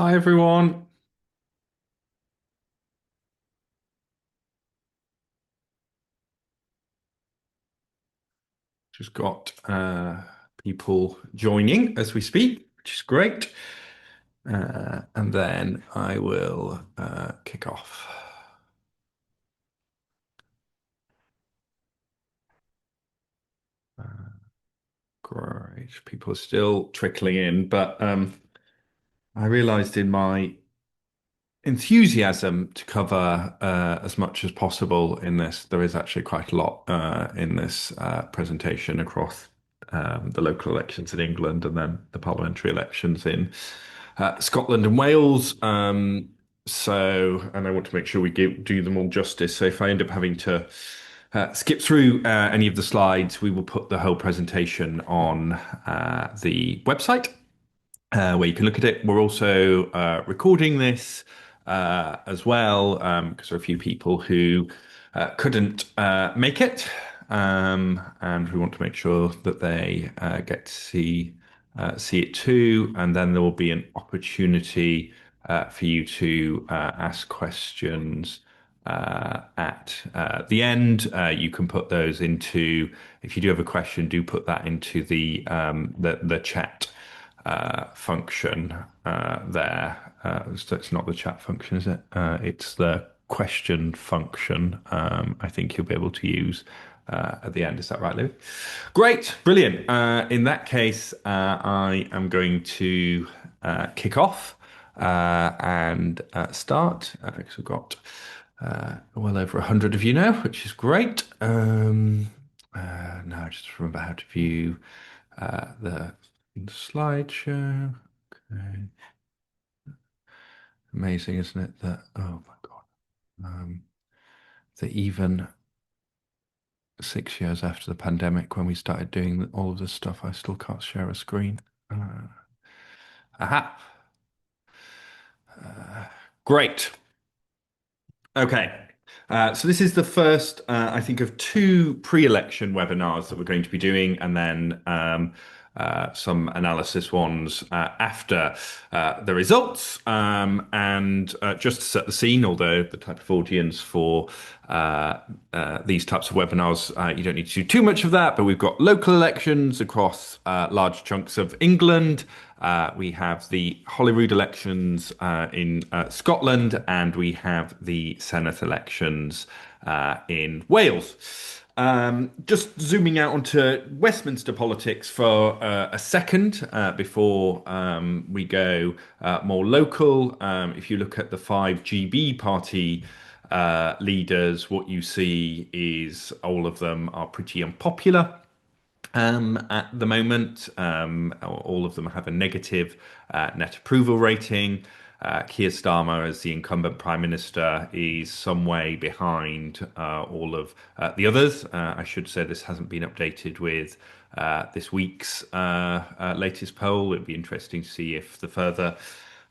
Hi everyone. Just got people joining as we speak, which is great. And then I will kick off. Uh, great. People are still trickling in, but I realized in my enthusiasm to cover as much as possible in this, there is actually quite a lot in this presentation across the local elections in England and then the parliamentary elections in Scotland and Wales. And I want to make sure we do them all justice. So if I end up having to skip through any of the slides, we will put the whole presentation on the website where you can look at it. We're also recording this as well because there are a few people who couldn't make it, and we want to make sure that they get to see it too. And then there will be an opportunity for you to ask questions at the end. You can put those into, if you do have a question, do put that into the chat function there. So it's not the chat function, is it? It's the question function. I think you'll be able to use at the end. Is that right, Lou? Great, brilliant. In that case, I am going to kick off and start because we've got well over 100 of you now, which is great. Now, just remember how to view the slideshow. Okay. Amazing, isn't it? That, oh my God. That even 6 years after the pandemic, when we started doing all of this stuff, I still can't share a screen. Aha. Great. Okay. So this is the first, I think, of two pre-election webinars that we're going to be doing, and then some analysis ones after the results. And just to set the scene, although the type of audience for these types of webinars, you don't need to do too much of that, but we've got local elections across large chunks of England. We have the Holyrood elections in Scotland, and we have the Senate elections in Wales. Just zooming out onto Westminster politics for a second before we go more local. If you look at the five GB party leaders, what you see is all of them are pretty unpopular at the moment. All of them have a negative net approval rating. Keir Starmer, as the incumbent prime minister, is some way behind all of the others. I should say this hasn't been updated with this week's latest poll. It'd be interesting to see if the further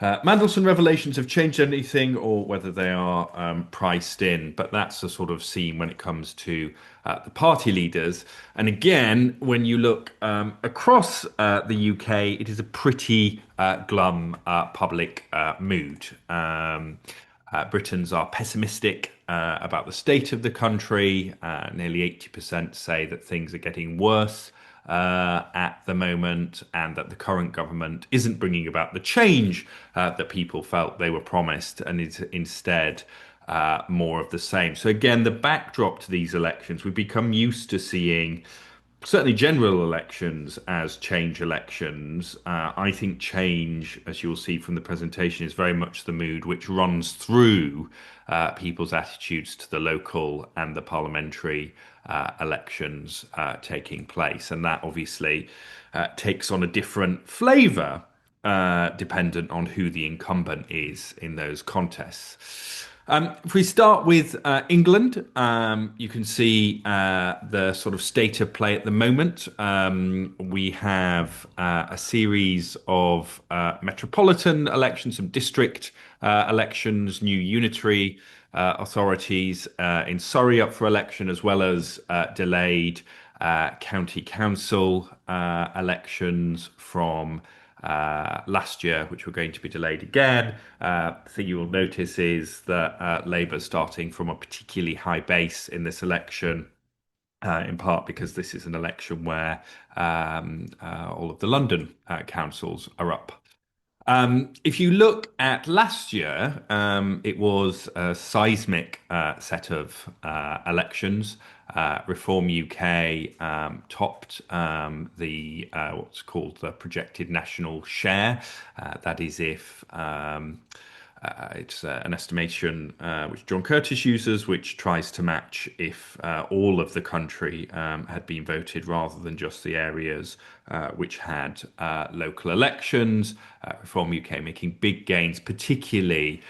Mandelson revelations have changed anything or whether they are priced in, but that's the sort of scene when it comes to the party leaders. And again, when you look across the UK, it is a pretty glum public mood. Britons are pessimistic about the state of the country. Nearly 80% say that things are getting worse at the moment, and that the current government isn't bringing about the change that people felt they were promised, and is instead more of the same. So again, the backdrop to these elections, we've become used to seeing certainly general elections as change elections. I think change, as you'll see from the presentation, is very much the mood which runs through people's attitudes to the local and the parliamentary elections taking place. And that obviously takes on a different flavour dependent on who the incumbent is in those contests. If we start with England, you can see the sort of state of play at the moment. We have a series of metropolitan elections, some district elections, new unitary authorities in Surrey up for election, as well as delayed county council elections from last year, which were going to be delayed again. The thing you will notice is that Labour starting from a particularly high base in this election, in part because this is an election where all of the London councils are up. If you look at last year, it was a seismic set of elections. Reform UK topped the what's called the projected national share. That is if it's an estimation which John Curtis uses, which tries to match if all of the country had been voted rather than just the areas which had local elections. Reform UK making big gains, particularly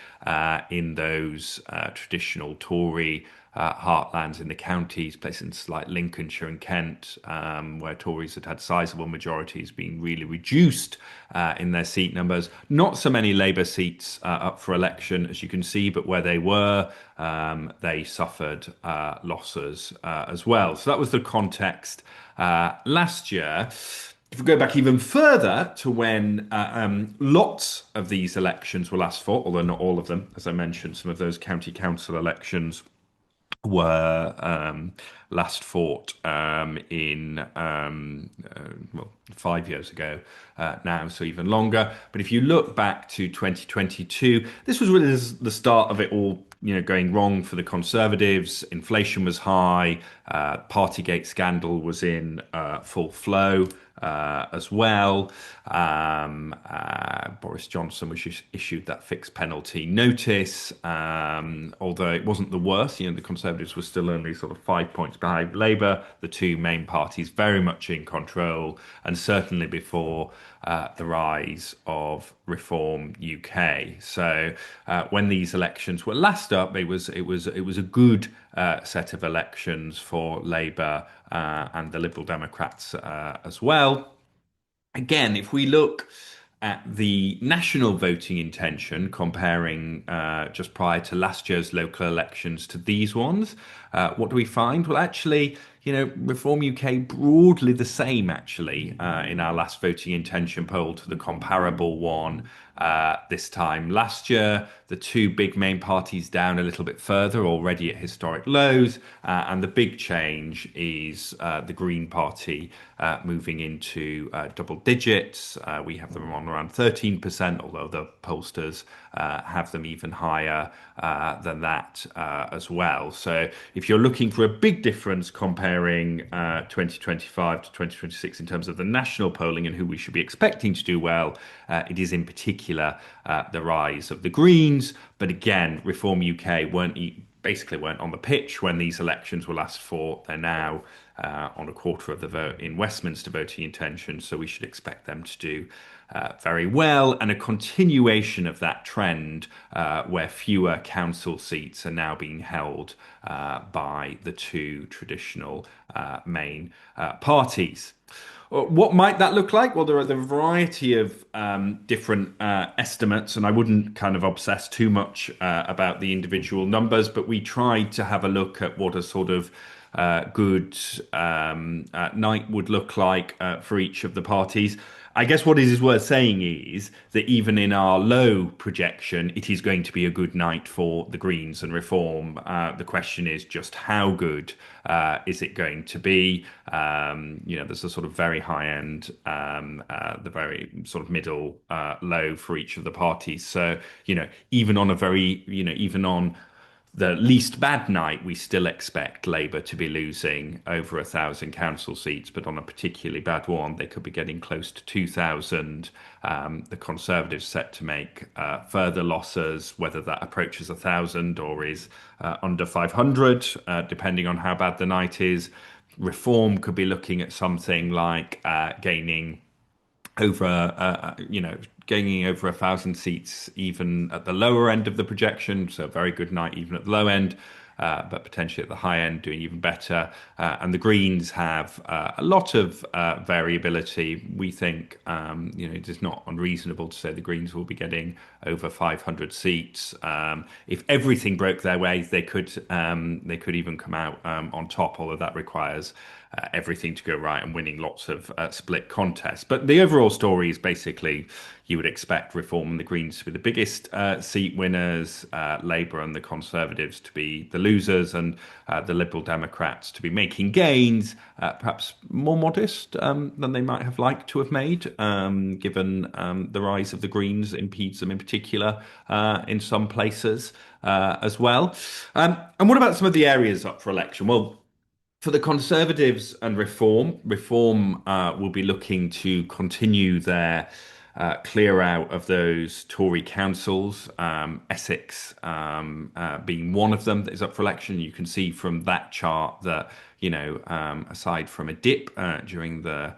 in those traditional Tory heartlands in the counties, places like Lincolnshire and Kent, where Tories had sizable majorities, being really reduced in their seat numbers. Not so many Labour seats up for election, as you can see, but where they were, they suffered losses as well. So that was the context last year. If we go back even further to when lots of these elections were last fought, although not all of them, as I mentioned, some of those county council elections were last fought in well 5 years ago now, so even longer. But if you look back to 2022, this was really the start of it all. Going wrong for the Conservatives. Inflation was high. Partygate scandal was in full flow as well. Boris Johnson was issued that fixed penalty notice, although it wasn't the worst. The Conservatives were still only sort of 5 points behind Labour. The two main parties very much in control, and certainly before the rise of Reform UK. So when these elections were last up, it was a good set of elections for Labour and the Liberal Democrats as well. Again, if we look at the national voting intention, comparing just prior to last year's local elections to these ones, what do we find? Well, actually, Reform UK broadly the same, actually, in our last voting intention poll to the comparable one this time last year. The two big main parties down a little bit further, already at historic lows, and the big change is the Green Party moving into double digits. We have them on around 13%, although the pollsters have them even higher than that as well. So if you're looking for a big difference comparing 2025 to 2026 in terms of the national polling and who we should be expecting to do well, it is in particular the rise of the Greens. But again, Reform UK basically weren't on the pitch when these elections were last fought. They're now on a quarter of the vote in Westminster voting intention, so we should expect them to do very well, and a continuation of that trend where fewer council seats are now being held by the two traditional main parties. What might that look like? Well, there are a variety of different estimates, and I wouldn't kind of obsess too much about the individual numbers, but we tried to have a look at what a sort of good night would look like for each of the parties. I guess what it is worth saying is that even in our low projection, it is going to be a good night for the Greens and Reform. The question is just how good is it going to be? There's a sort of very high end, the very sort of middle, low for each of the parties. So, even on even on the least bad night, we still expect Labour to be losing over 1,000 council seats, but on a particularly bad one, they could be getting close to 2,000. The Conservatives set to make further losses, whether that approaches 1,000 or is under 500, depending on how bad the night is. Reform could be looking at something like gaining over gaining over 1,000 seats even at the lower end of the projection, so a very good night even at the low end. but potentially at the high end doing even better. And the Greens have a lot of variability. We think, it is not unreasonable to say the Greens will be getting over 500 seats. If everything broke their way, they could even come out on top, although that requires everything to go right and winning lots of split contests. But the overall story is basically you would expect Reform and the Greens to be the biggest seat winners, Labour and the Conservatives to be the losers, and the Liberal Democrats to be making gains, perhaps more modest than they might have liked to have made, given the rise of the Greens impedes them in particular in some places as well. And what about some of the areas up for election? Well, for the Conservatives and Reform will be looking to continue their clear out of those Tory councils, Essex being one of them that is up for election. You can see from that chart that, aside from a dip during the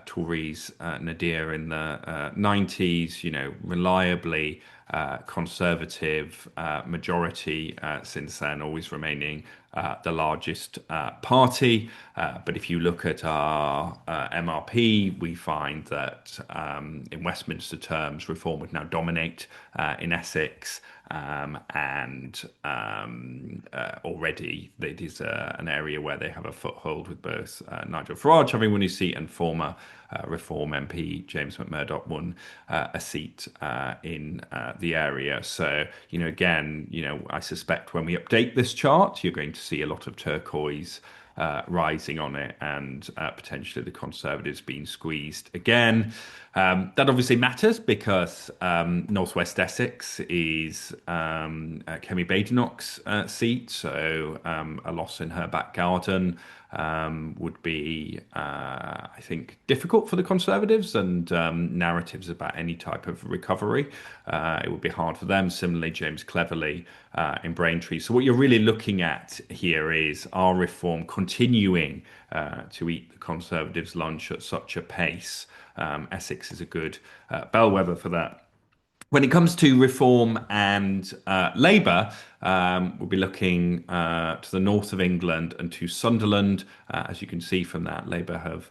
Tories' nadir in the 90s, reliably Conservative majority since then, always remaining the largest party. But if you look at our MRP, we find that in Westminster terms, Reform would now dominate in Essex. And already it is an area where they have a foothold with both Nigel Farage having won his seat and former Reform MP James McMurdoch won a seat in the area. So, again, I suspect when we update this chart, you're going to see a lot of turquoise rising on it and potentially the Conservatives being squeezed again. That obviously matters because Northwest Essex is Kemi Badenoch's seat, so a loss in her back garden would be, I think, difficult for the Conservatives and narratives about any type of recovery. It would be hard for them. Similarly, James Cleverly in Braintree. So what you're really looking at here is our Reform continuing to eat the Conservatives' lunch at such a pace. Essex is a good bellwether for that. When it comes to Reform and Labour, we'll be looking to the north of England and to Sunderland. As you can see from that, Labour have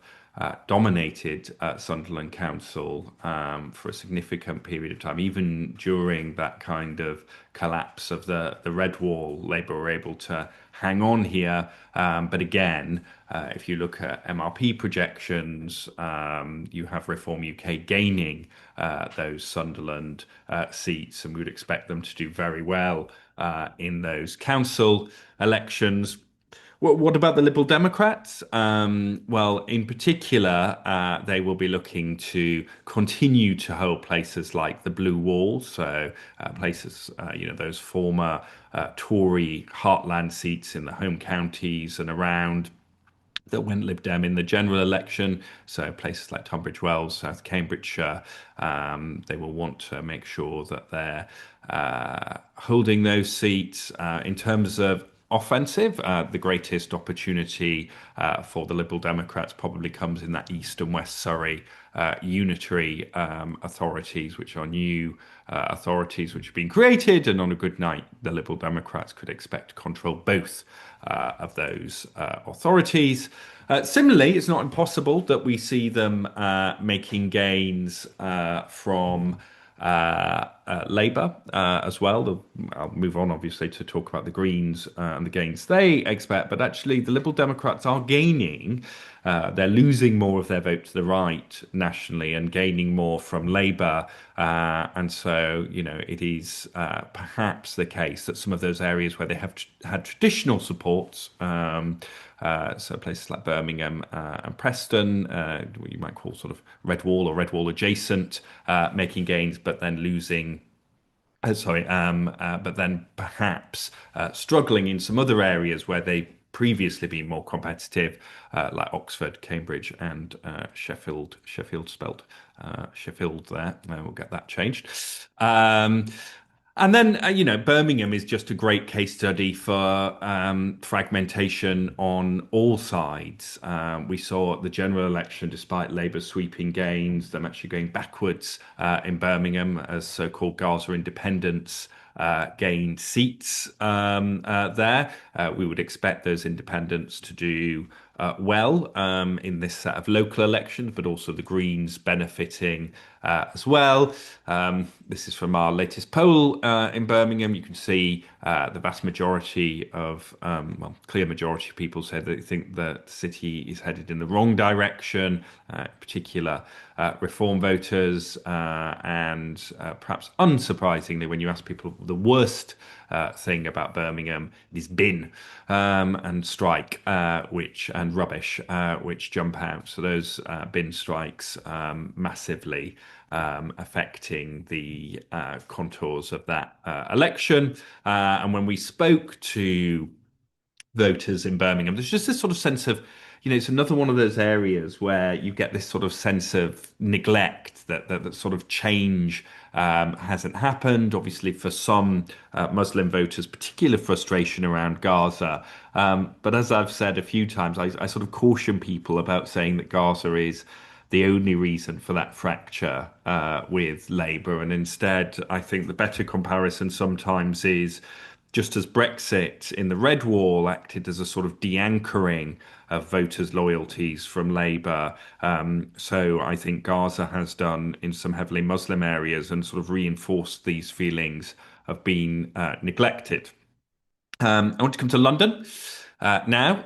dominated Sunderland Council for a significant period of time. Even during that kind of collapse of the Red Wall, Labour were able to hang on here. But again, if you look at MRP projections, you have Reform UK gaining those Sunderland seats, and we would expect them to do very well in those council elections. What about the Liberal Democrats? Well, in particular, they will be looking to continue to hold places like the Blue Wall, so places, those former Tory heartland seats in the home counties and around that went Lib Dem in the general election. So places like Tunbridge Wells, South Cambridgeshire, they will want to make sure that they're holding those seats. In terms of offensive, the greatest opportunity for the Liberal Democrats probably comes in that East and West Surrey unitary authorities, which are new authorities which have been created. And on a good night, the Liberal Democrats could expect to control both of those authorities. Similarly, it's not impossible that we see them making gains from Labour as well. I'll move on, obviously, to talk about the Greens and the gains they expect. But actually, the Liberal Democrats are gaining. They're losing more of their vote to the right nationally and gaining more from Labour. And so, it is perhaps the case that some of those areas where they have had traditional supports, so places like Birmingham and Preston, what you might call sort of Red Wall or Red Wall adjacent, making gains, but then losing. But then perhaps struggling in some other areas where they've previously been more competitive, like Oxford, Cambridge, and Sheffield. Sheffield spelt Sheffield there. We'll get that changed. And then, Birmingham is just a great case study for fragmentation on all sides. We saw at the general election, despite Labour's sweeping gains, them actually going backwards in Birmingham as so-called Gaza independents gained seats there. We would expect those independents to do well in this set of local elections, but also the Greens benefiting as well. This is from our latest poll in Birmingham. You can see the vast majority of, well, clear majority of people say they think that the city is headed in the wrong direction, in particular Reform voters, and perhaps unsurprisingly, when you ask people the worst thing about Birmingham is bin and strike, which and rubbish, which jump out. So those bin strikes massively affecting the contours of that election. And when we spoke to voters in Birmingham, there's just this sort of sense of, it's another one of those areas where you get this sort of sense of neglect that sort of change hasn't happened. Obviously, for some Muslim voters, particular frustration around Gaza. But as I've said a few times, I sort of caution people about saying that Gaza is the only reason for that fracture with Labour. And instead, I think the better comparison sometimes is just as Brexit in the Red Wall acted as a sort of de-anchoring of voters' loyalties from Labour, so I think Gaza has done in some heavily Muslim areas and sort of reinforced these feelings of being neglected. I want to come to London now.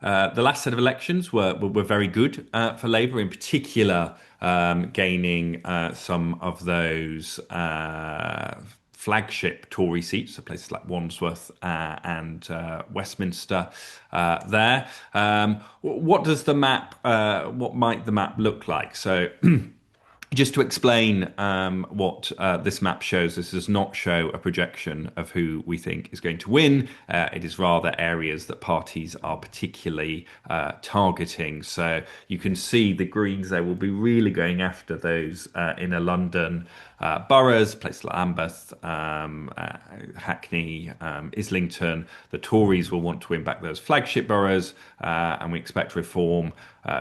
The last set of elections were very good for Labour, in particular, gaining some of those flagship Tory seats, so places like Wandsworth and Westminster there. What does the map, what might the map look like? So just to explain what this map shows, this does not show a projection of who we think is going to win. It is rather areas that parties are particularly targeting. So you can see the Greens there will be really going after those inner London boroughs, places like Lambeth, Hackney, Islington. The Tories will want to win back those flagship boroughs, and we expect Reform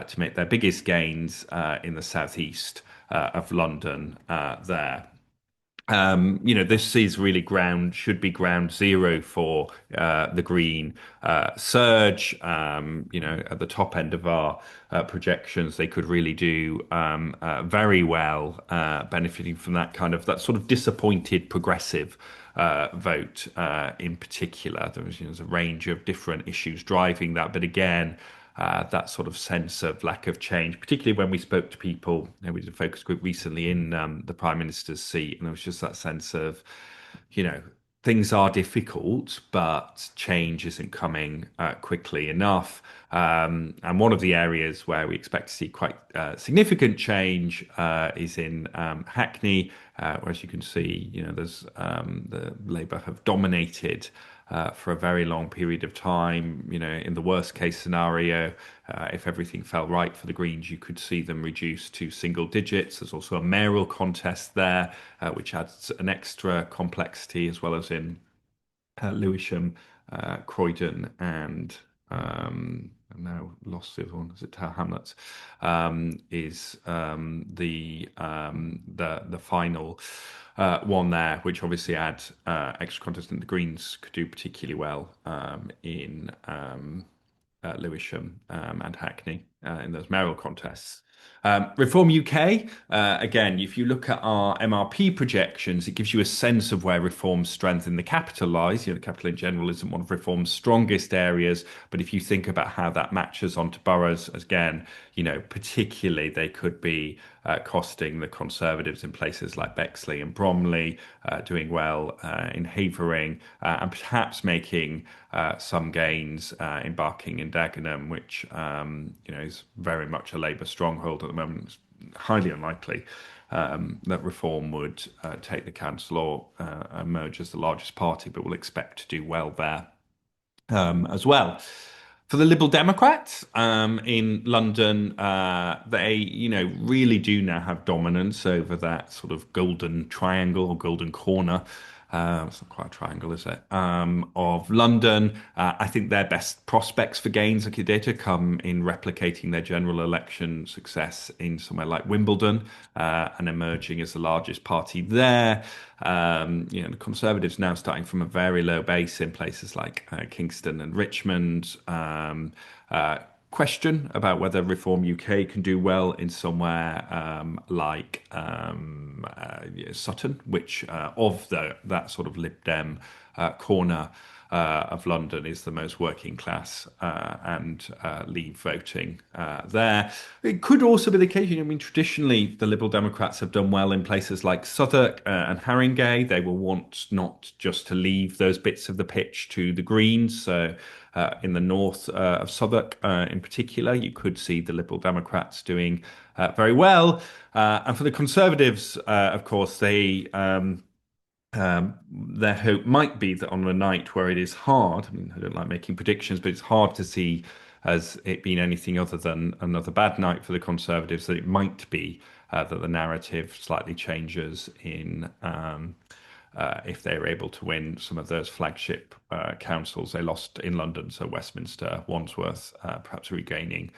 to make their biggest gains in the southeast of London there. This is really should be ground zero for the Green surge. At the top end of our projections, they could really do very well, benefiting from that sort of disappointed progressive vote in particular. There's a range of different issues driving that, but again, that sort of sense of lack of change, particularly when we spoke to people. We did a focus group recently in the Prime Minister's seat, and there was just that sense of, you know, things are difficult, but change isn't coming quickly enough. And one of the areas where we expect to see quite significant change is in Hackney, where, as you can see, there's the Labour have dominated for a very long period of time. In the worst case scenario, if everything fell right for the Greens, you could see them reduced to single digits. There's also a mayoral contest there, which adds an extra complexity, as well as in Lewisham, Croydon, and I've now lost the other one. Is it Tower Hamlets? Is the final one there, which obviously adds extra contest, and the Greens could do particularly well in Lewisham and Hackney in those mayoral contests. Reform UK, again, if you look at our MRP projections, it gives you a sense of where Reform's strength in the capital lies. The capital in general isn't one of Reform's strongest areas, but if you think about how that matches onto boroughs, again, particularly they could be costing the Conservatives in places like Bexley and Bromley, doing well in Havering, and perhaps making some gains in Barking and Dagenham, which is very much a Labour stronghold at the moment. It's highly unlikely that Reform would take the council or emerge as the largest party, but we'll expect to do well there as well. For the Liberal Democrats in London, they, really do now have dominance over that sort of golden triangle or golden corner It's not quite a triangle, is it? Of London. I think their best prospects for gains of data come in replicating their general election success in somewhere like Wimbledon and emerging as the largest party there. The Conservatives now starting from a very low base in places like Kingston and Richmond. Question about whether Reform UK can do well in somewhere like yeah, Sutton, which of that sort of Lib Dem corner of London is the most working class and Leave voting there. It could also be the case. I mean, traditionally, the Liberal Democrats have done well in places like Southwark and Haringey. They will want not just to leave those bits of the pitch to the Greens. So in the north of Southwark, in particular, you could see the Liberal Democrats doing very well. And for the Conservatives, of course, their hope might be that on a night where it is hard, I mean, I don't like making predictions, but it's hard to see as it being anything other than another bad night for the Conservatives, that it might be that the narrative slightly changes in if they're able to win some of those flagship councils they lost in London, so Westminster, Wandsworth, perhaps regaining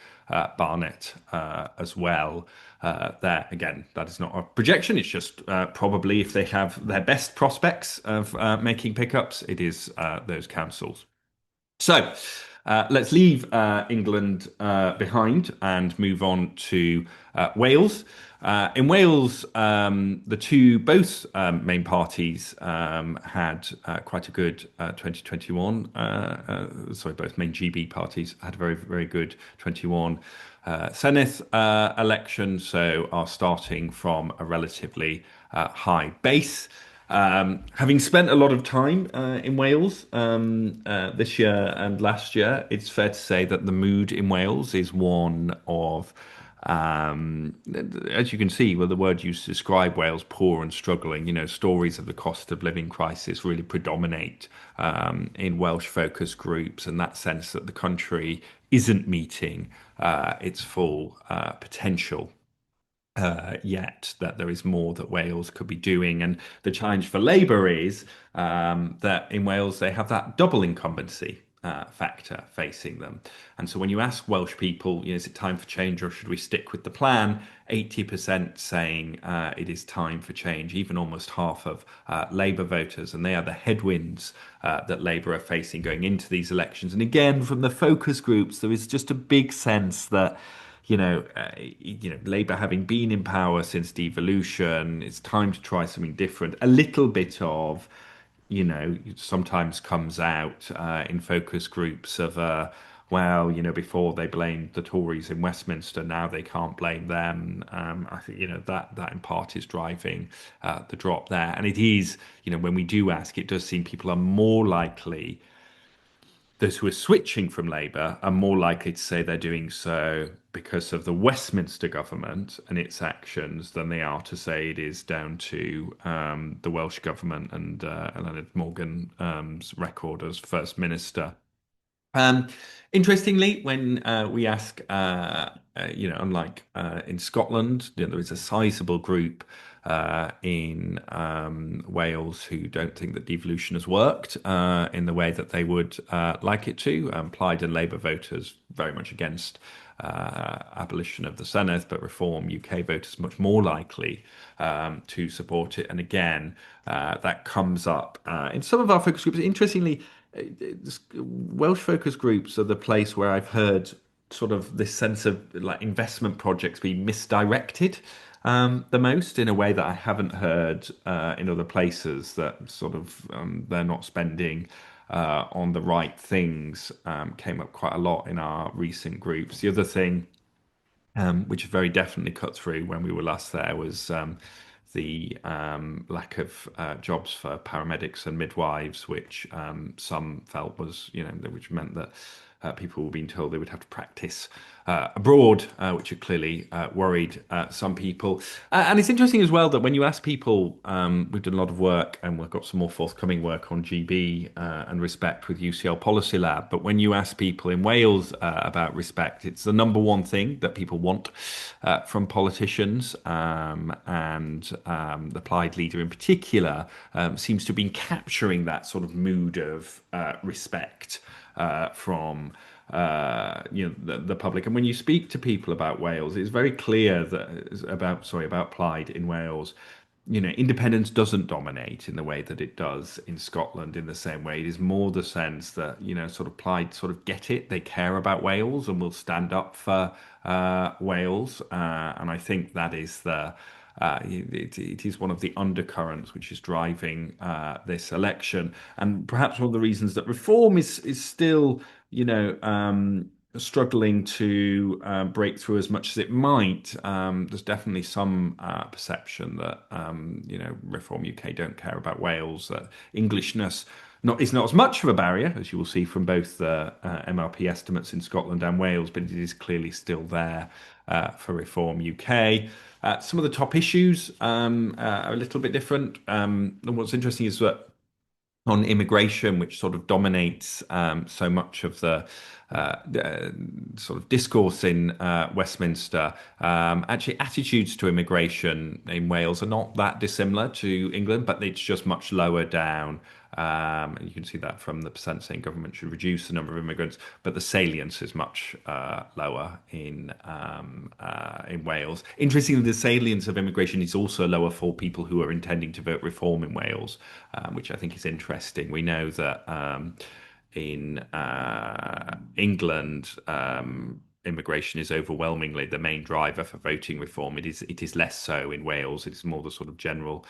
Barnet as well. There again, that is not a projection. It's just probably if they have their best prospects of making pickups, it is those councils. So let's leave England behind and move on to Wales. In Wales, the both main parties had quite a good 2021. Sorry, both main GB parties had a very, very good 21 Senedd election, so are starting from a relatively high base. Having spent a lot of time in Wales this year and last year, it's fair to say that the mood in Wales is one of, as you can see, well, the word used to describe Wales, poor and struggling. Stories of the cost of living crisis really predominate in Welsh focus groups, and that sense that the country isn't meeting its full potential yet, that there is more that Wales could be doing. And the challenge for Labour is that in Wales they have that double incumbency factor facing them. And so when you ask Welsh people, is it time for change or should we stick with the plan? 80% saying it is time for change, even almost half of Labour voters. And they are the headwinds that Labour are facing going into these elections. And again, from the focus groups, there is just a big sense that Labour having been in power since devolution, it's time to try something different. A little bit of, sometimes comes out in focus groups of, well, before they blamed the Tories in Westminster, now they can't blame them. I think, that in part is driving the drop there. And it is, when we do ask, it does seem people are more likely those who are switching from Labour are more likely to say they're doing so because of the Westminster government and its actions than they are to say it is down to the Welsh government and Leonard Morgan's record as First Minister. Um, Interestingly, when we ask, unlike in Scotland, there is a sizable group in Wales who don't think that devolution has worked in the way that they would like it to. Plaid and Labour voters very much against abolition of the Senedd, but Reform UK voters much more likely to support it. And again, that comes up in some of our focus groups. Interestingly, Welsh focus groups are the place where I've heard sort of this sense of like investment projects being misdirected the most in a way that I haven't heard in other places, that sort of they're not spending on the right things came up quite a lot in our recent groups. The other thing which very definitely cut through when we were last there was the lack of jobs for paramedics and midwives, which some felt was, which meant that people were being told they would have to practice abroad, which had clearly worried some people. And it's interesting as well that when you ask people, we've done a lot of work and we've got some more forthcoming work on GB and respect with UCL Policy Lab. But when you ask people in Wales about respect, it's the number one thing that people want from politicians. And the Plaid leader in particular seems to have been capturing that sort of mood of respect from the public. And when you speak to people about Wales, it's very clear that about Plaid in Wales. Independence doesn't dominate in the way that it does in Scotland in the same way. It is more the sense that, sort of Plaid sort of get it. They care about Wales and will stand up for Wales. And I think that is it is one of the undercurrents which is driving this election, and perhaps one of the reasons that reform is still, struggling to break through as much as it might. There's definitely some perception that Reform UK don't care about Wales, that Englishness is not as much of a barrier, as you will see from both the MRP estimates in Scotland and Wales, but it is clearly still there for Reform UK. Some of the top issues are a little bit different. And what's interesting is that on immigration, which sort of dominates so much of the sort of discourse in Westminster, actually attitudes to immigration in Wales are not that dissimilar to England, but it's just much lower down. And you can see that from the percent saying government should reduce the number of immigrants, but the salience is much lower in Wales. Interestingly, the salience of immigration is also lower for people who are intending to vote Reform in Wales, which I think is interesting. We know that in England, immigration is overwhelmingly the main driver for voting Reform. It is less so in Wales. It is more the sort of general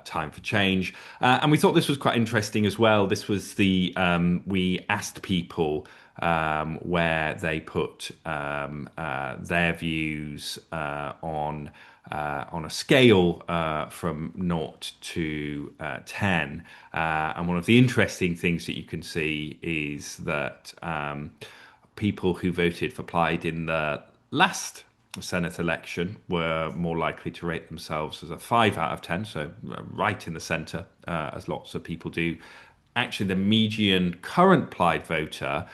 time for change. And we thought this was quite interesting as well. This was we asked people where they put their views on a scale from 0 to 10. And one of the interesting things that you can see is that people who voted for Plaid in the last Senate election were more likely to rate themselves as a 5 out of 10, so right in the centre, as lots of people do. Actually, the median current Plaid voter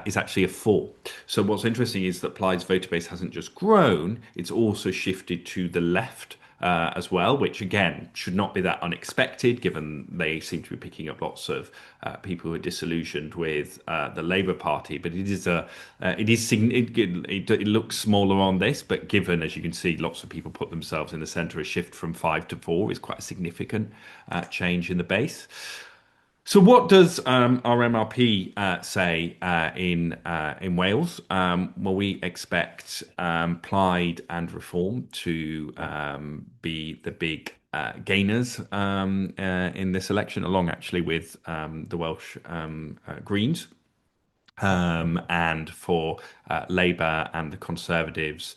is actually a 4. So what's interesting is that Plaid's voter base hasn't just grown, it's also shifted to the left as well, which again should not be that unexpected, given they seem to be picking up lots of people who are disillusioned with the Labour Party. But it looks smaller on this, but given, as you can see, lots of people put themselves in the centre, a shift from 5 to 4 is quite a significant change in the base. So what does our MRP say in Wales? Well, we expect Plaid and Reform to be the big gainers in this election, along actually with the Welsh Greens. And for Labour and the Conservatives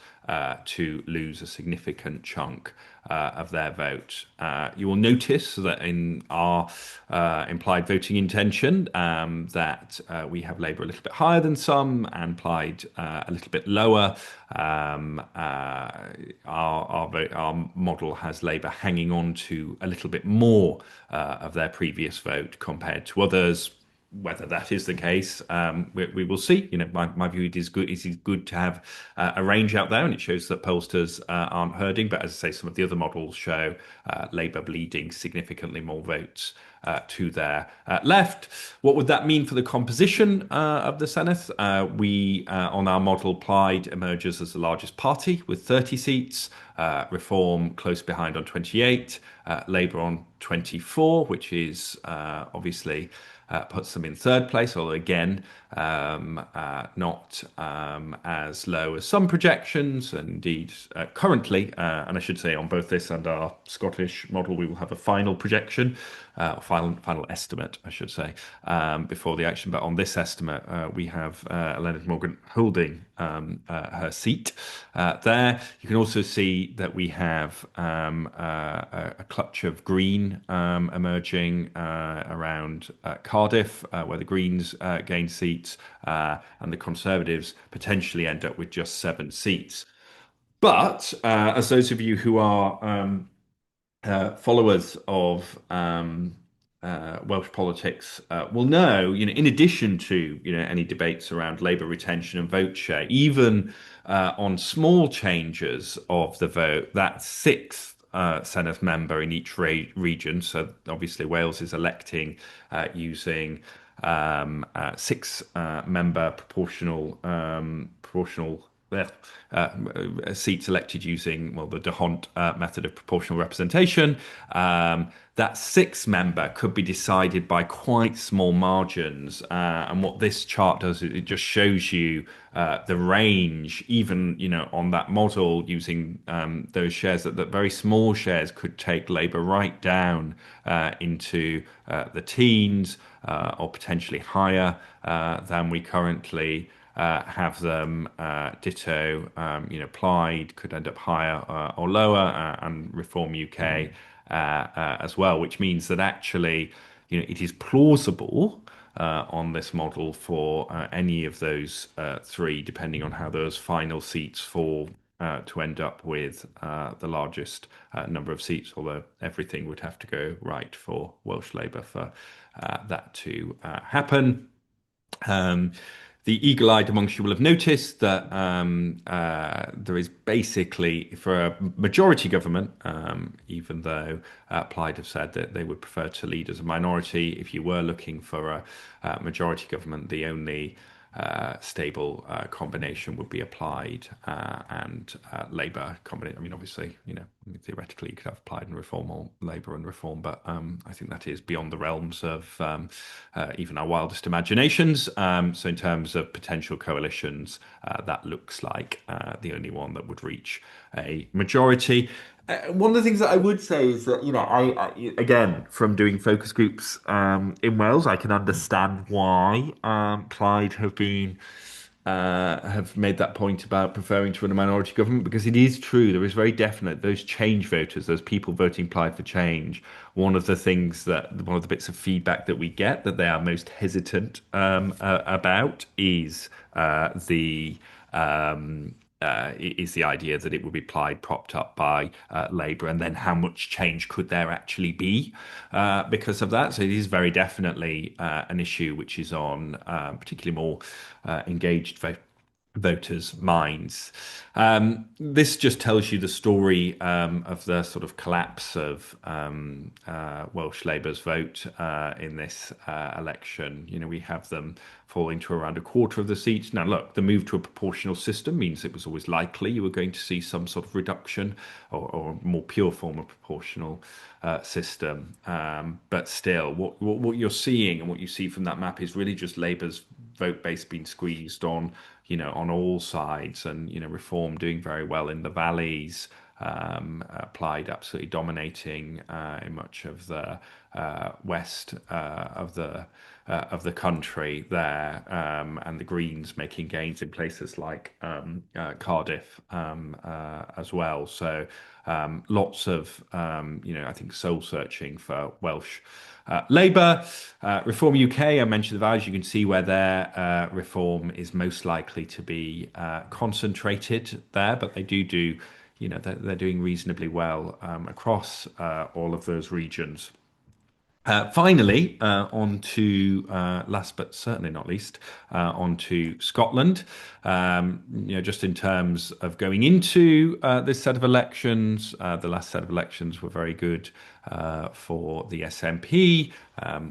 to lose a significant chunk of their vote. You will notice that in our implied voting intention that we have Labour a little bit higher than some and Plaid a little bit lower. Our model has Labour hanging on to a little bit more of their previous vote compared to others. Whether that is the case, we will see. My view, it is good to have a range out there, and it shows that pollsters aren't herding. But as I say, some of the other models show Labour bleeding significantly more votes to their left. What would that mean for the composition of the Senate? We, on our model, Plaid emerges as the largest party with 30 seats, Reform close behind on 28, Labour on 24, which is obviously puts them in third place, although again, not as low as some projections. And indeed, currently, and I should say on both this and our Scottish model, we will have a final projection final estimate, I should say, before the election. But on this estimate, we have Elizabeth Morgan holding her seat there. You can also see that we have a clutch of green emerging around Cardiff, where the Greens gain seats, and the Conservatives potentially end up with just 7 seats. But as those of you who are followers of Welsh politics will know, in addition to any debates around Labour retention and vote share, even on small changes of the vote, that sixth Senedd member in each region. So obviously Wales is electing using six member proportional seats elected using, well, the D'Hondt method of proportional representation. That sixth member could be decided by quite small margins. And what this chart does is it just shows you the range, even on that model using those shares, that very small shares could take Labour right down into the teens or potentially higher than we currently have them. Ditto, Plaid could end up higher or lower, and Reform UK as well, which means that actually, it is plausible on this model for any of those three, depending on how those final seats fall. To end up with the largest number of seats, although everything would have to go right for Welsh Labour for that to happen. Um, the eagle-eyed amongst you will have noticed that there is basically, for a majority government, even though Plaid have said that they would prefer to lead as a minority, if you were looking for a majority government, the only stable combination would be applied and Labour combination. I mean, obviously, theoretically you could have applied and reform or Labour and reform, but I think that is beyond the realms of even our wildest imaginations. So in terms of potential coalitions, that looks like the only one that would reach a majority. One of the things that I would say is that, again, from doing focus groups in Wales, I can understand why Plaid have made that point about preferring to run a minority government, because it is true, there is very definite those change voters, those people voting Plaid for change. One of the bits of feedback that we get that they are most hesitant about is the idea that it would be Plaid propped up by Labour, and then how much change could there actually be because of that? So it is very definitely an issue which is on particularly more engaged voters' minds. This just tells you the story of the sort of collapse of Welsh Labour's vote in this election. We have them falling to around a quarter of the seats. Now, look, the move to a proportional system means it was always likely you were going to see some sort of reduction or a more pure form of proportional system. But still, what you're seeing and what you see from that map is really just Labour's vote base being squeezed on all sides, and Reform doing very well in the valleys, Plaid absolutely dominating in much of the west of the country there, and the Greens making gains in places like Cardiff as well. So lots of I think soul searching for Welsh Labour. Reform UK, I mentioned the values. You can see where their reform is most likely to be concentrated there, but they do, they're doing reasonably well across all of those regions. Finally, on to last but certainly not least, on to Scotland. Just in terms of going into this set of elections, the last set of elections were very good for the SNP.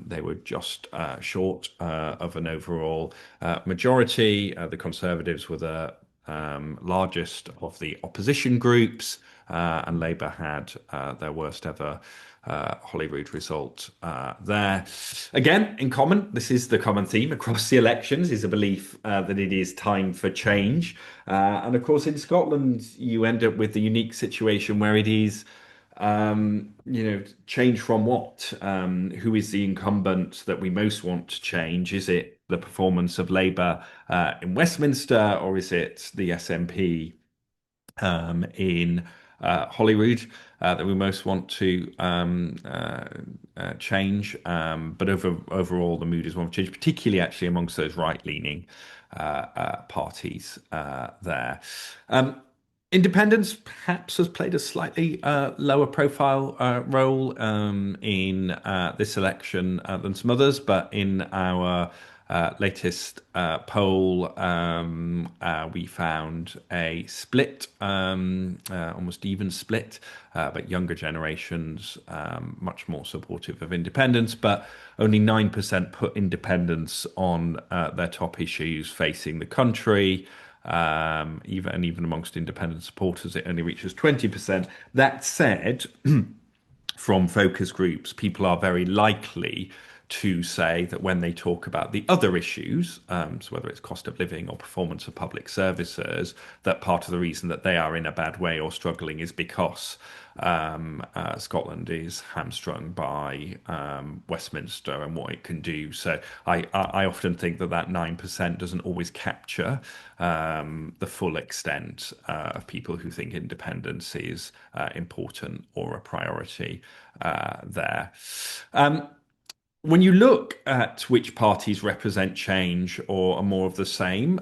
They were just short of an overall majority. The Conservatives were the largest of the opposition groups, and Labour had their worst ever Holyrood result there. Again, in common, this is the common theme across the elections, is a belief that it is time for change. And of course, in Scotland, you end up with the unique situation where it is change from what? Who is the incumbent that we most want to change? Is it the performance of Labour in Westminster, or is it the SNP in Holyrood that we most want to change? But overall, the mood is one of change, particularly actually amongst those right-leaning parties there. Um, Independence perhaps has played a slightly lower profile role in this election than some others, but in our latest poll, we found a split, almost even split, but younger generations much more supportive of independence, but only 9% put independence on their top issues facing the country. Even amongst independent supporters, it only reaches 20%. That said, from focus groups, people are very likely to say that when they talk about the other issues, so whether it's cost of living or performance of public services, that part of the reason that they are in a bad way or struggling is because Scotland is hamstrung by Westminster and what it can do. So I often think that that 9% doesn't always capture the full extent of people who think independence is important or a priority there. When you look at which parties represent change or are more of the same,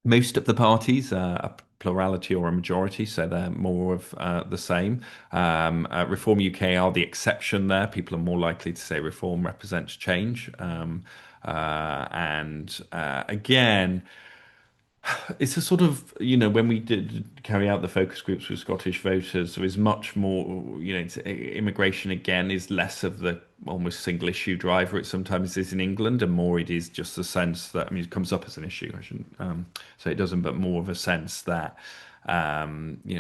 most of the parties are a plurality or a majority, so they're more of the same. Reform UK are the exception there. People are more likely to say Reform represents change. And again, it's a sort of, when we did carry out the focus groups with Scottish voters, there is much more, immigration again is less of the almost single issue driver it sometimes is in England, and more it is just the sense that, I mean, it comes up as an issue, I shouldn't say it doesn't, but more of a sense that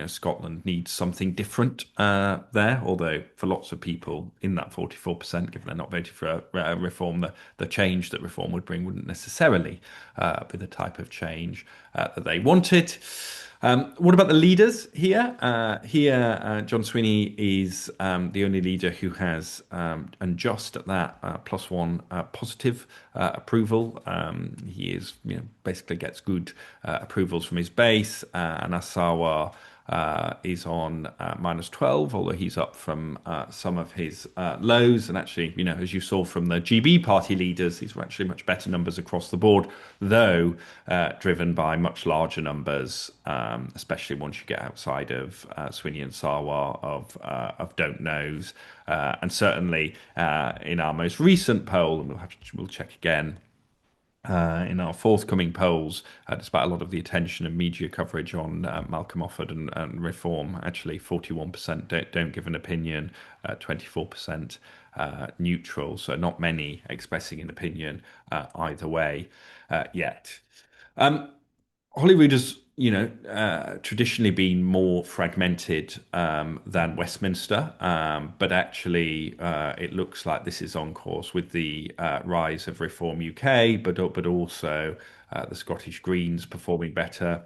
Scotland needs something different there. Although for lots of people in that 44%, given they're not voting for a reform, the change that reform would bring wouldn't necessarily be the type of change that they wanted. What about the leaders here? John Swinney is the only leader who has, and just at that, +1 positive approval. He is, basically gets good approvals from his base. And Asawa is on -12, although he's up from some of his lows. And actually, as you saw from the GB party leaders, these were actually much better numbers across the board, though driven by much larger numbers, especially once you get outside of Sweeney and Sarwar of don't knows. And certainly in our most recent poll, and we'll check again in our forthcoming polls, despite a lot of the attention and media coverage on Malcolm Offord and Reform, actually 41% don't give an opinion, 24% neutral. So not many expressing an opinion either way yet. Holyrood has, traditionally been more fragmented than Westminster, but actually it looks like this is on course with the rise of Reform UK, but also the Scottish Greens performing better.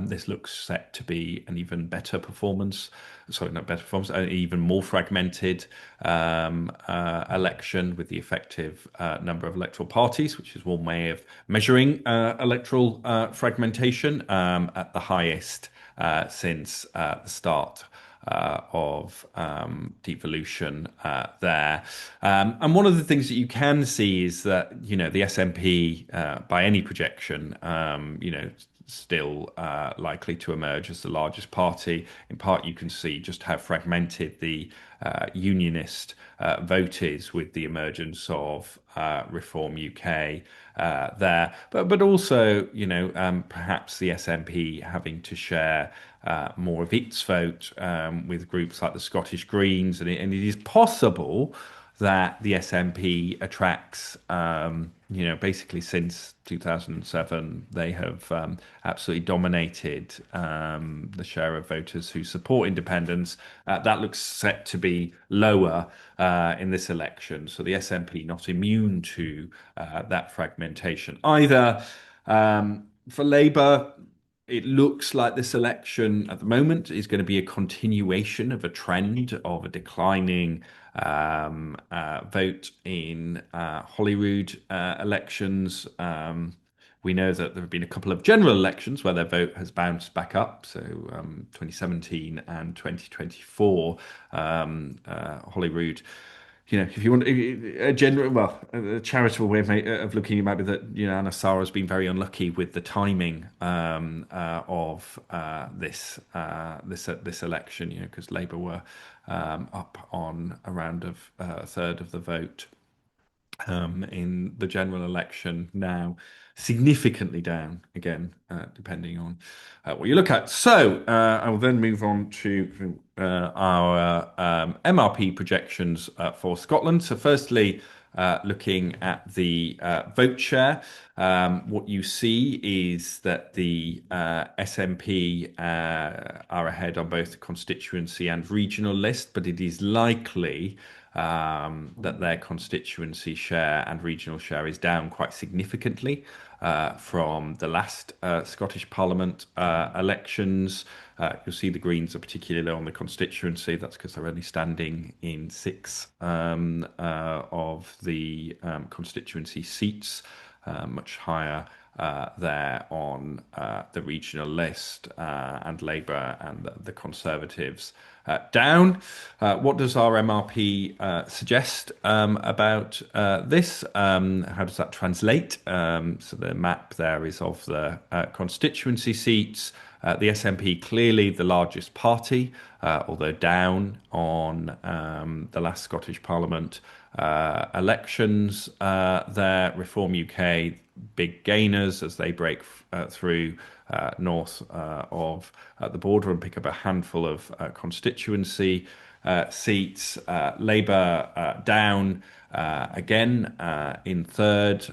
This looks set to be an even better performance. Sorry, not better performance, an even more fragmented election with the effective number of electoral parties, which is one way of measuring electoral fragmentation at the highest since the start of devolution there. And one of the things that you can see is that, the SNP, by any projection, still likely to emerge as the largest party. In part, you can see just how fragmented the unionist vote is with the emergence of Reform UK there, but also, perhaps the SNP having to share more of its vote with groups like the Scottish Greens, and it is possible that the SNP attracts, basically since 2007, they have absolutely dominated the share of voters who support independence. That looks set to be lower in this election. So the SNP not immune to that fragmentation either. For Labour, it looks like this election at the moment is going to be a continuation of a trend of a declining vote in Holyrood elections. We know that there have been a couple of general elections where their vote has bounced back up. So 2017 and 2024, Holyrood, if you want a general, well, a charitable way of looking, it might be that Anna Sarah has been very unlucky with the timing of this election. Because Labour were up on around a third of the vote in the general election, now significantly down again, depending on what you look at. So I will then move on to our MRP projections for Scotland. So firstly, looking at the vote share, what you see is that the SNP are ahead on both the constituency and regional list, but it is likely that their constituency share and regional share is down quite significantly from the last Scottish Parliament elections. You'll see the Greens are particularly low on the constituency. That's because they're only standing in six of the constituency seats, much higher there on the regional list, and Labour and the Conservatives down. What does our MRP suggest about this? How does that translate? So the map there is of the constituency seats. The SNP clearly the largest party, although down on the last Scottish Parliament elections. There, Reform UK big gainers as they break through north of the border and pick up a handful of constituency seats. Labour down again in third.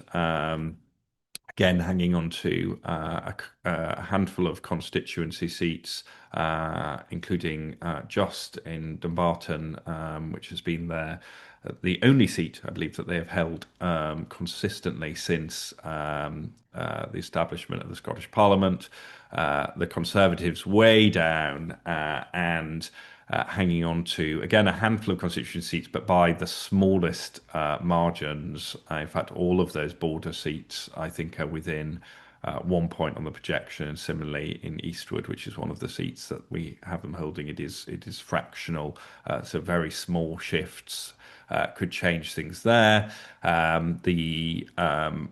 Again, hanging on to a handful of constituency seats, including Just in Dumbarton, which has been the only seat, I believe, that they have held consistently since the establishment of the Scottish Parliament. The Conservatives way down and hanging on to, again, a handful of constituency seats, but by the smallest margins. In fact, all of those border seats, I think, are within 1 point on the projection. And similarly, in Eastwood, which is one of the seats that we have them holding, it is fractional, so very small shifts. Could change things there. The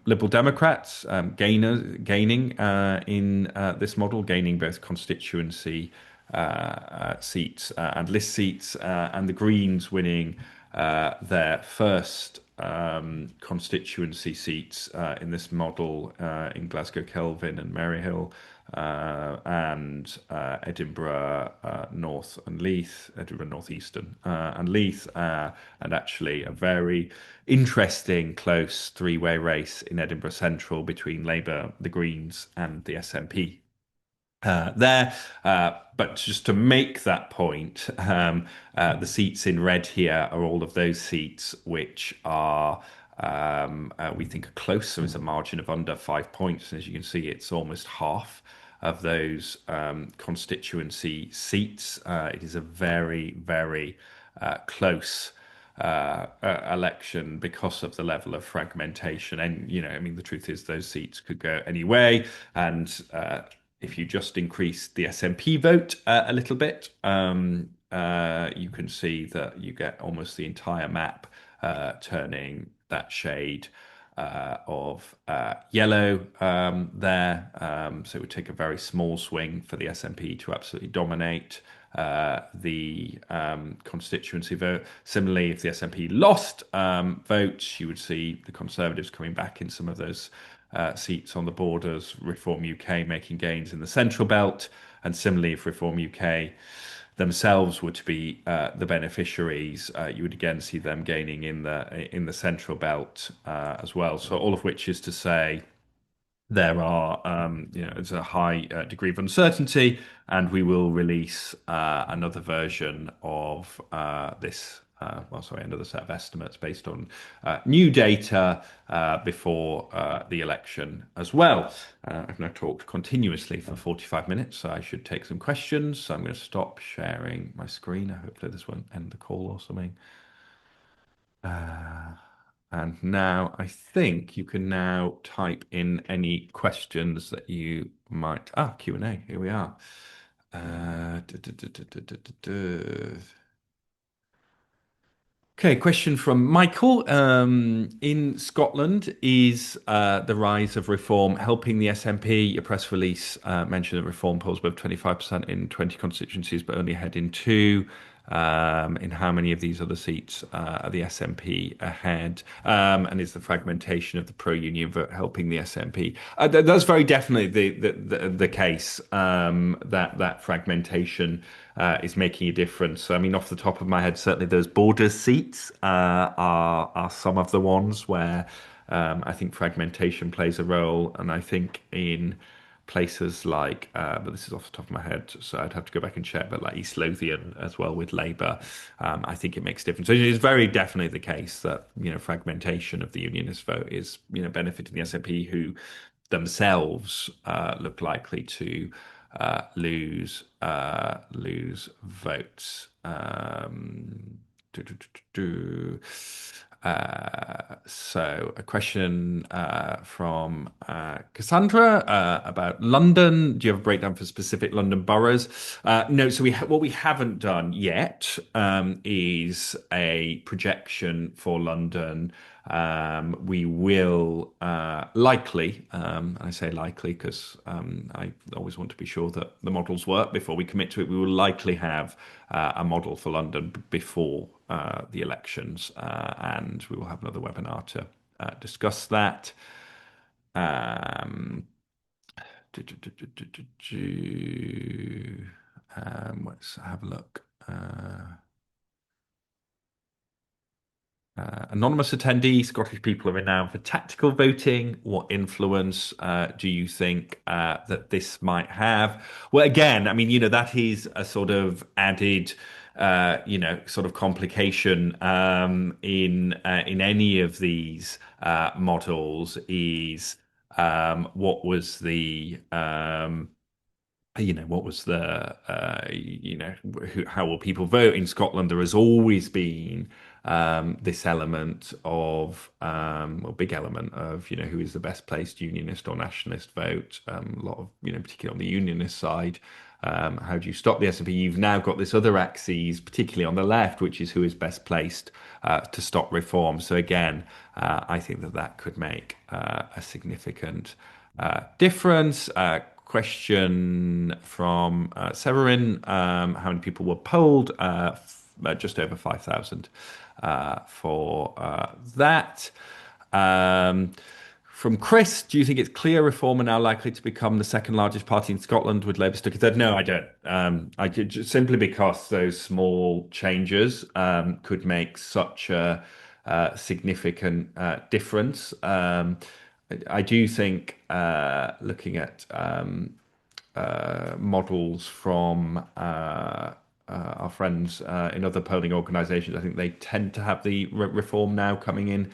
Liberal Democrats gaining in this model, gaining both constituency seats and list seats, and the Greens winning their first constituency seats in this model in Glasgow, Kelvin, and Maryhill, and Edinburgh North and Leith, Edinburgh North Eastern and Leith, and actually a very interesting close three-way race in Edinburgh Central between Labour, the Greens, and the SNP. There, but just to make that point, the seats in red here are all of those seats which are we think are close. So it's a margin of under 5 points, and as you can see, it's almost half of those constituency seats. It is a very, very close election because of the level of fragmentation. And I mean, the truth is those seats could go any way, and if you just increase the SNP vote a little bit, you can see that you get almost the entire map turning that shade of yellow there. So it would take a very small swing for the SNP to absolutely dominate the constituency vote. Similarly, if the SNP lost votes, you would see the Conservatives coming back in some of those seats on the borders, Reform UK making gains in the central belt, and similarly, if Reform UK themselves were to be the beneficiaries, you would again see them gaining in the central belt as well. So all of which is to say, there are, it's a high degree of uncertainty, and we will release another version of this well, sorry, another set of estimates based on new data before the election as well. I've now talked continuously for 45 minutes, so I should take some questions. So I'm going to stop sharing my screen. Hopefully this won't end the call or something. And now I think you can now type in any questions that you might. Q&A. Here we are. Duh, duh, duh, duh, duh, duh, duh, duh. Okay, question from Michael. In Scotland, is the rise of reform helping the SNP? Your press release mentioned that reform polls above 25% in 20 constituencies, but only ahead in two. In how many of these other seats are the SNP ahead? And is the fragmentation of the pro-union vote helping the SNP? That's very definitely the case. That fragmentation is making a difference. So, I mean, off the top of my head, certainly those border seats are some of the ones where I think fragmentation plays a role, and I think in places like, but this is off the top of my head, so I'd have to go back and check, but like East Lothian as well with Labour, I think it makes a difference. So it is very definitely the case that, fragmentation of the unionist vote is, benefiting the SNP, who themselves look likely to lose votes. Do, do, do, do, do. So a question from Cassandra about London. Do you have a breakdown for specific London boroughs? No. So what we haven't done yet is a projection for London. We will likely, I say likely because I always want to be sure that the models work before we commit to it. We will likely have a model for London before the elections, and we will have another webinar to discuss that. Let's have a look. Anonymous attendee, Scottish people are renowned for tactical voting. What influence do you think that this might have? Well, again, I mean, that is a sort of added, sort of complication in any of these models is what was the how will people vote in Scotland? There has always been this element of, or big element of, who is the best placed unionist or nationalist vote. A lot of, particularly on the unionist side. How do you stop the SNP? You've now got this other axis, particularly on the left, which is who is best placed to stop reform. So again, I think that could make a significant difference. Question from Severin. How many people were polled? Just over 5,000 for that. From Chris, do you think it's clear Reform are now likely to become the second largest party in Scotland with Labour stuck in third? No, I don't. Simply because those small changes could make such a significant difference. I do think looking at models from our friends in other polling organisations, I think they tend to have the reform now coming in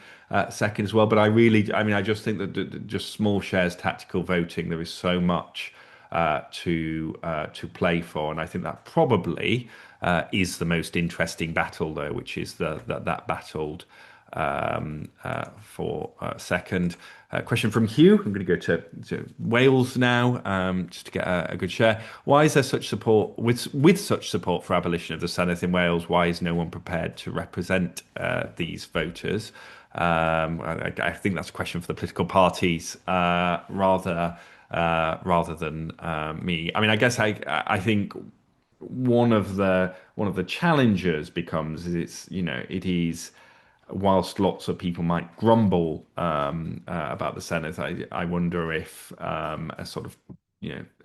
second as well. But I just think that just small shares tactical voting, there is so much to play for, and I think that probably is the most interesting battle, though, which is that battled for second. Question from Hugh. I'm going to go to Wales now, just to get a good share. Why is there such support with such support for abolition of the Senedd in Wales? Why is no one prepared to represent these voters? I think that's a question for the political parties rather than me. I mean, I guess I think one of the challenges becomes it is, whilst lots of people might grumble about the Senedd, I wonder if a sort of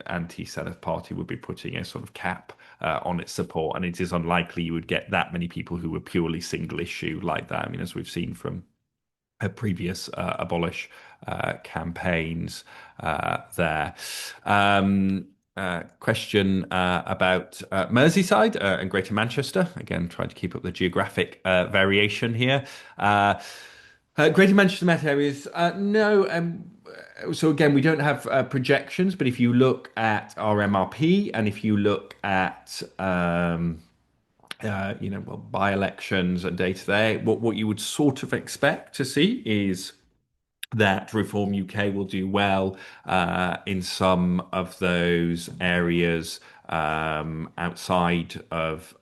anti-Senedd party would be putting a sort of cap on its support, and it is unlikely you would get that many people who were purely single issue like that. I mean, as we've seen from previous abolish campaigns there. Question about Merseyside and Greater Manchester. Again, trying to keep up the geographic variation here. Uh, Greater Manchester Met areas, no. So again, we don't have projections, but if you look at our MRP and if you look at well, by-elections and data there, what you would sort of expect to see is that Reform UK will do well in some of those areas outside of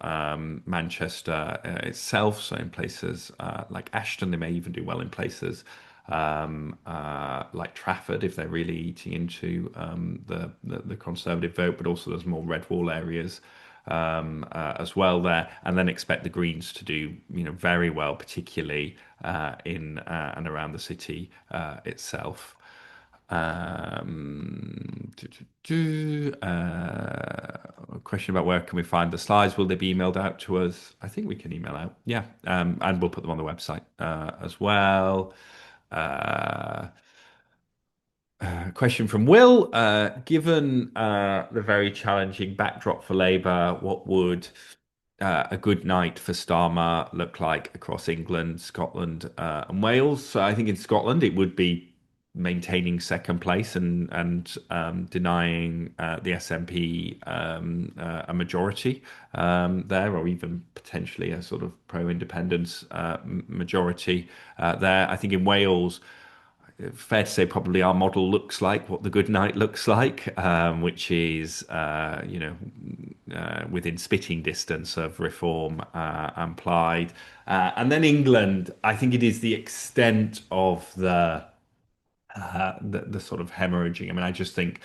Manchester itself. So in places like Ashton, they may even do well in places like Trafford if they're really eating into the Conservative vote, but also there's more red wall areas as well there, and then expect the Greens to do very well, particularly in and around the city itself. A question about where can we find the slides? Will they be emailed out to us? I think we can email out. Yeah, and we'll put them on the website as well. Uh, Question from Will. Given the very challenging backdrop for Labour, what would a good night for Starmer look like across England, Scotland, and Wales? So I think in Scotland it would be maintaining second place and denying the SNP a majority there, or even potentially a sort of pro-independence majority there. I think in Wales fair to say probably our model looks like what the good night looks like, which is within spitting distance of Reform and Plaid. And then England, I think it is the extent of the sort of hemorrhaging. I mean, I just think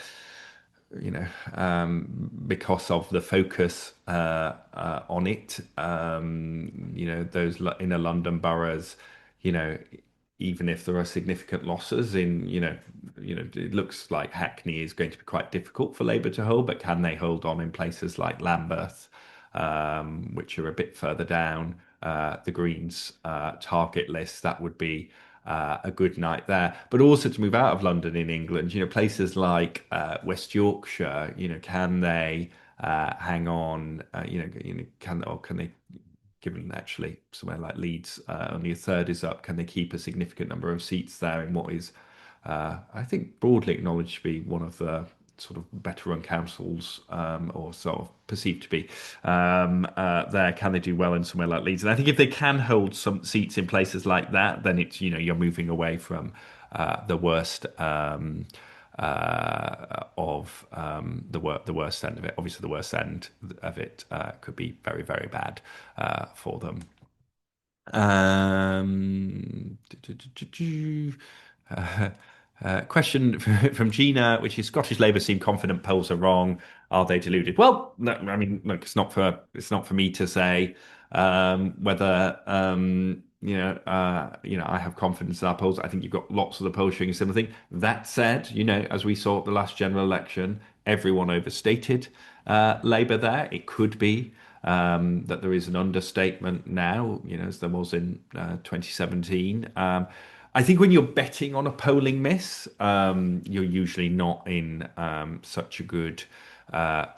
because of the focus on it, those inner London boroughs, you know, even if there are significant losses it looks like Hackney is going to be quite difficult for Labour to hold, but can they hold on in places like Lambeth, which are a bit further down the Greens target list? That would be a good night there. But also to move out of London in England, places like West Yorkshire, can they hang on? Can they, given actually somewhere like Leeds, only a third is up, can they keep a significant number of seats there in what is, I think, broadly acknowledged to be one of the sort of better run councils, or sort of perceived to be there? Can they do well in somewhere like Leeds? And I think if they can hold some seats in places like that, then it's you're moving away from the worst of the worst end of it. Obviously, the worst end of it could be very, very bad for them. Um, uh, Question from Gina, which is Scottish Labour seem confident polls are wrong. Are they deluded? Well, no, I mean, look, it's not for me to say whether I have confidence in our polls. I think you've got lots of the polls showing a similar thing. That said, as we saw at the last general election, everyone overstated Labour there. It could be that there is an understatement now, as there was in 2017. I think when you're betting on a polling miss, you're usually not in such a good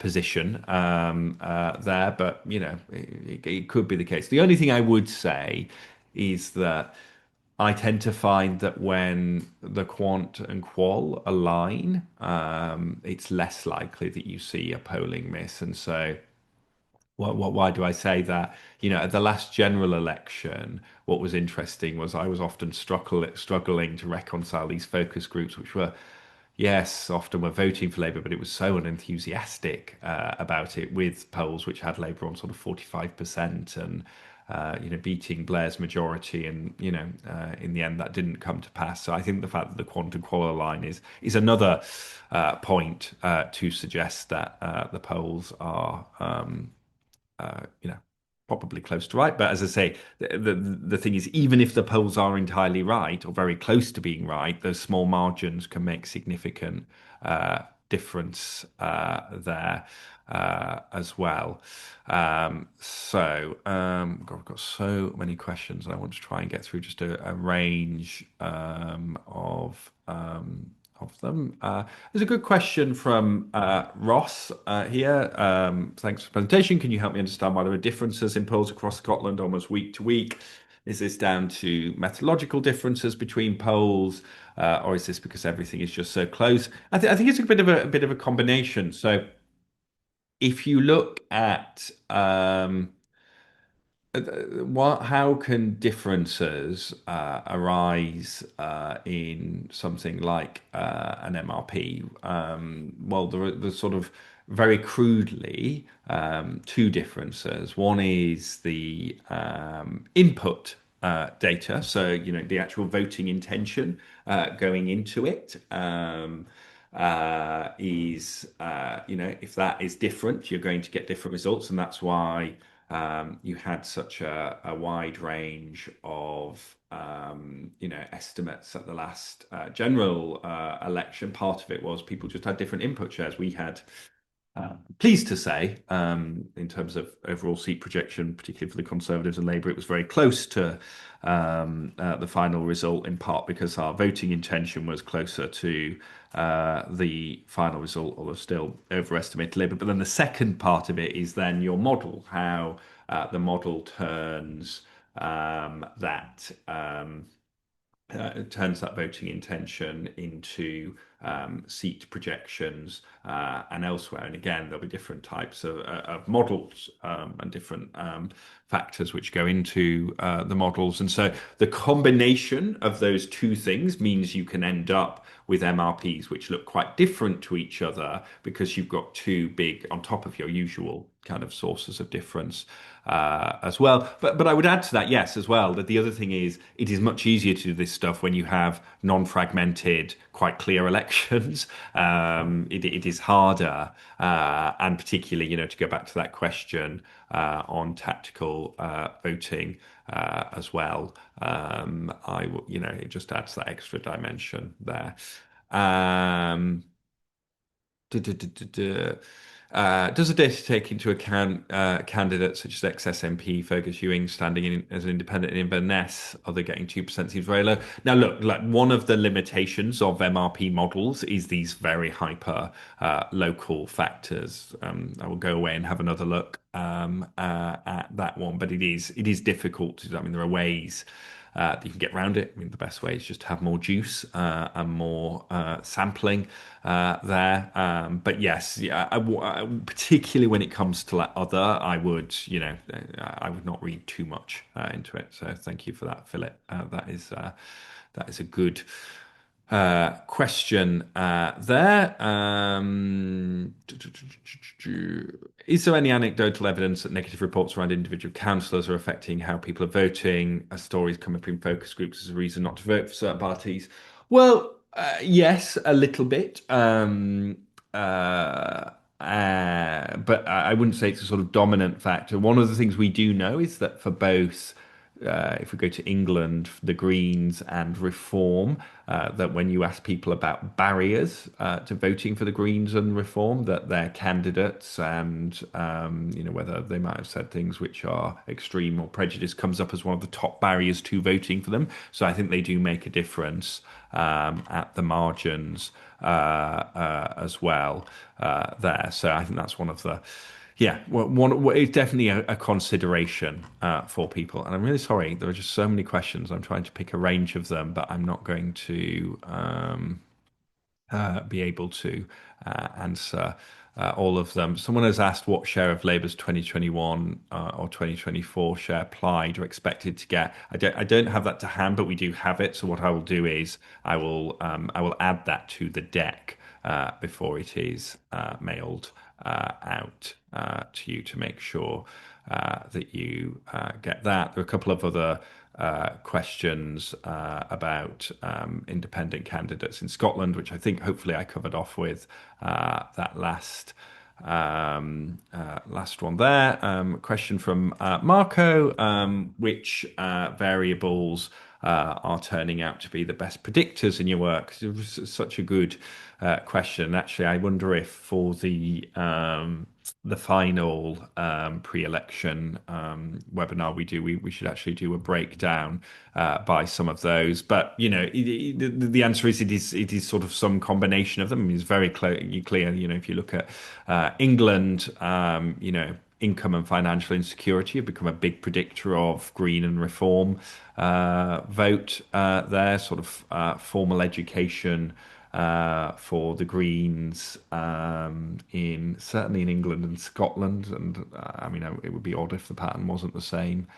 position there, but it could be the case. The only thing I would say is that I tend to find that when the quant and qual align, it's less likely that you see a polling miss, and so. Why do I say that? At the last general election, what was interesting was I was often struggling to reconcile these focus groups, which were, yes, often were voting for Labour, but it was so unenthusiastic about it, with polls which had Labour on sort of 45% and beating Blair's majority, and in the end that didn't come to pass. So I think the fact that the quantum qualia line is another point to suggest that the polls are probably close to right. But as I say, the thing is, even if the polls are entirely right or very close to being right, those small margins can make significant difference there as well. God, I've got so many questions, and I want to try and get through just a range of them. There's a good question from Ross here. Thanks for the presentation. Can you help me understand why there are differences in polls across Scotland almost week to week? Is this down to methodological differences between polls, or is this because everything is just so close? I think it's a bit of a combination. So if you look at how can differences arise in something like an MRP? Well, there's sort of very crudely two differences. One is the input data, so the actual voting intention going into it. Is if that is different, you're going to get different results, and that's why you had such a wide range of estimates at the last general election. Part of it was people just had different input shares. We had pleased to say, in terms of overall seat projection, particularly for the Conservatives and Labour, it was very close to the final result, in part because our voting intention was closer to the final result, although still overestimated Labour. But then the second part of it is then your model, how the model that. Turns that voting intention into seat projections and elsewhere. And again, there'll be different types of models and different factors which go into the models. And so the combination of those two things means you can end up with MRPs which look quite different to each other because you've got two big on top of your usual kind of sources of difference as well. But I would add to that, yes, as well, that the other thing is it is much easier to do this stuff when you have non-fragmented, quite clear elections. It is harder, and particularly, to go back to that question on tactical voting as well. It just adds that extra dimension there. Duh, duh, duh, duh, duh. Does the data take into account candidates such as ex-SNP Fergus Ewing standing in as an independent in Inverness? Are they getting 2% seems very low? Now, look, like one of the limitations of MRP models is these very hyper local factors. I will go away and have another look at that one, but it is difficult. I mean, there are ways that you can get around it. I mean, the best way is just to have more juice and more sampling there. But yes, yeah, particularly when it comes to like other, I would not read too much into it. So thank you for that, Philip. That is a good question there. Is there any anecdotal evidence that negative reports around individual councillors are affecting how people are voting? Are stories coming from focus groups as a reason not to vote for certain parties? Well, yes, a little bit. But I wouldn't say it's a sort of dominant factor. One of the things we do know is that for both if we go to England, the Greens and Reform, that when you ask people about barriers to voting for the Greens and Reform, that their candidates and whether they might have said things which are extreme or prejudice comes up as one of the top barriers to voting for them. So I think they do make a difference at the margins as well there. So I think that's one of the. Yeah, it's definitely a consideration for people. And I'm really sorry, there are just so many questions. I'm trying to pick a range of them, but I'm not going to be able to answer all of them. Someone has asked what share of Labour's 2021 or 2024 share applied or expected to get. I don't have that to hand, but we do have it. So what I will do is I will add that to the deck before it is mailed out to you to make sure that you get that. There are a couple of other questions about independent candidates in Scotland, which I think hopefully I covered off with that last one there. Question from Marco, which variables are turning out to be the best predictors in your work? It was such a good question. Actually, I wonder if for the final pre-election webinar we should actually do a breakdown by some of those. But the answer is it is sort of some combination of them. I mean, it's very clear. If you look at England, income and financial insecurity have become a big predictor of Green and Reform vote there. Sort of formal education for the Greens in certainly in England and Scotland, and I mean it would be odd if the pattern wasn't the same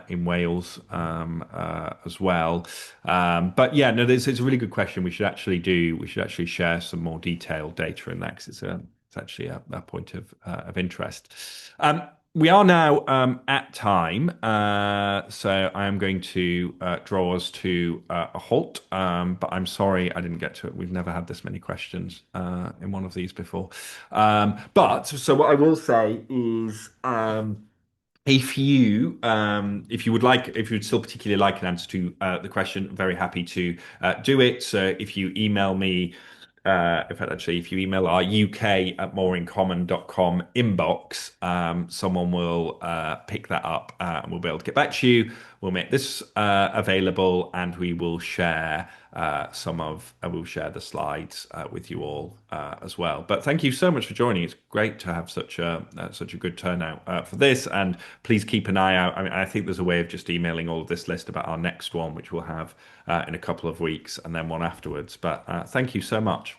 in Wales as well. But yeah, no, it's a really good question. We should actually share some more detailed data in that because it's actually a point of interest. We are now at time, so I am going to draw us to a halt. But I'm sorry I didn't get to it. We've never had this many questions in one of these before. But so what I will say is. If you'd still particularly like an answer to the question, very happy to do it. So if you email me, if you email our UK@moreincommen.com inbox, someone will pick that up and we'll be able to get back to you. We'll make this available and we will share we'll share the slides with you all as well. But thank you so much for joining. It's great to have such a good turnout for this. And please keep an eye out. I mean, I think there's a way of just emailing all of this list about our next one, which we'll have in a couple of weeks, and then one afterwards. But thank you so much.